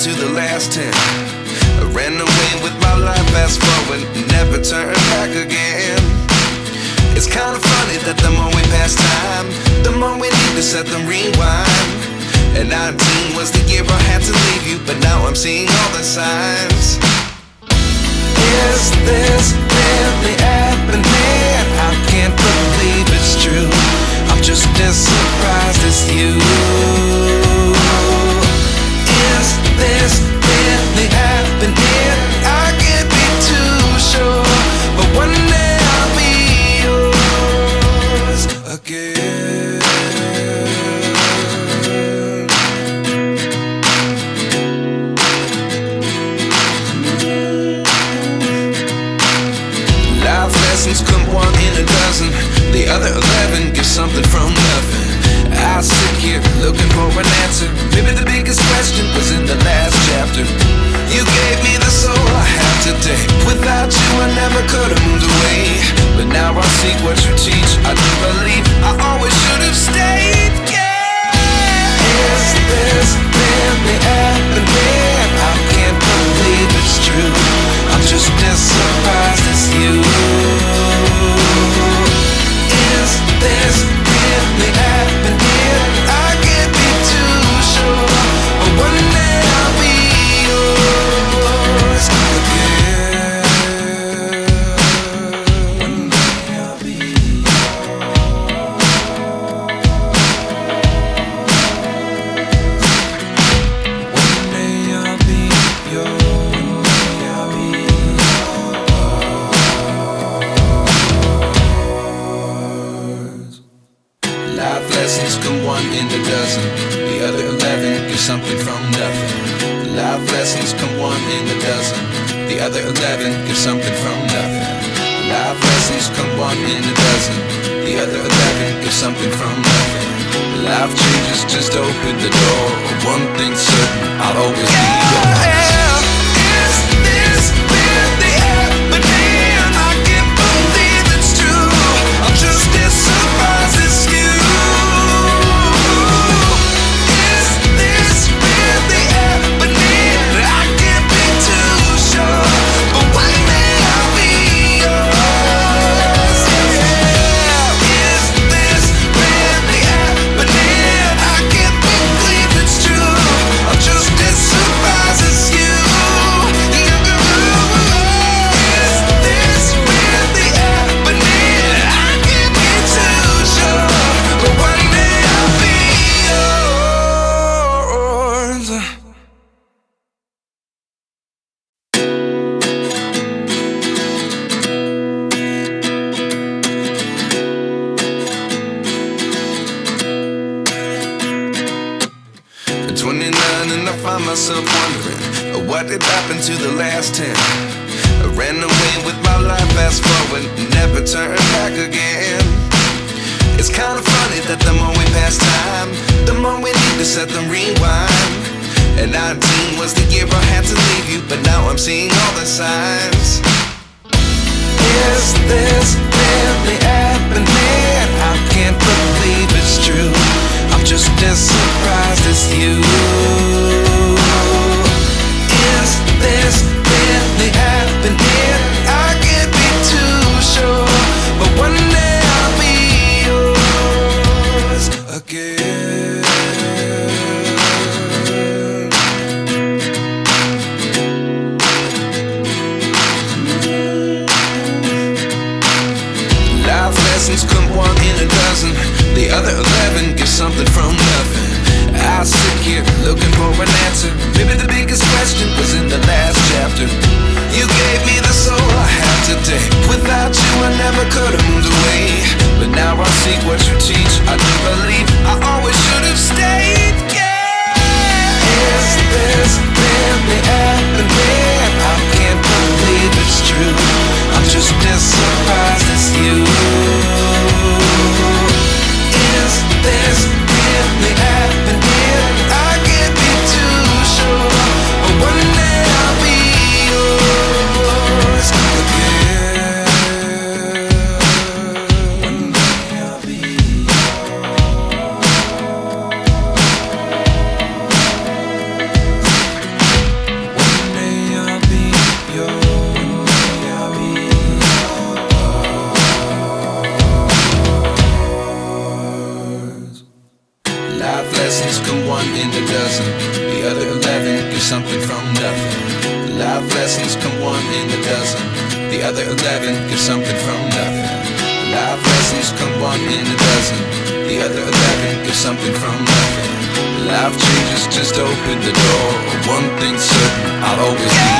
to the last 10. I ran away with my life, fast forward, never turn back again. It's kinda funny that the more we pass time, the more we need to set them rewind. And 19 was the year I had to leave you, but now I'm seeing all the signs. Is this really happening? I can't believe it's true. I'm just as surprised as you. Is this really happening? I can't be too sure, but one day I'll be yours again. Life lessons come one in a dozen. The other 11 give something from nothing. I sit here looking for an answer. Maybe the biggest question was in the last chapter. You gave me the soul I have today. Without you I never could have moved away. But now I see what you teach. I do believe I always should have stayed. Yeah. Is this really happening? I can't believe it's true. I'm just as surprised as you. Is this really happening? I can't be too sure, but one day I'll be yours again. One day I'll be yours. One day I'll be yours. One day I'll be yours. Life lessons come one in a dozen. The other 11 give something from nothing. Life lessons come one in a dozen. The other 11 give something from nothing. Life lessons come one in a dozen. The other 11 give something from nothing. Life changes just open the door. One thing's certain, I'll always be yours. Is this really happening? I can't believe it's true. I'm just as surprised as you. Is this really happening? I can't be too sure, but one day I'll be yours. Yeah. Is this really happening? I can't believe it's true. I'm just as surprised as you. Is this really happening? I can't be too sure, but one day I'll be yours. 29 and I find myself wondering, what did happen to the last 10? I ran away with my life, fast forward, never turn back again. It's kinda funny that the more we pass time, the more we need to set them rewind. And 19 was the year I had to leave you, but now I'm seeing all the signs. Is this really happening? I can't believe it's true. I'm just as surprised as you. Is this really happening? I can't be too sure, but one day I'll be yours again. Life lessons come one in a dozen. The other 11 give something from nothing. something from nothing. Life lessons come one in a dozen. The other 11 give something from nothing. Life lessons come one in a dozen. The other 11 give something from nothing. Life changes just open the door. One thing's certain, I'll always be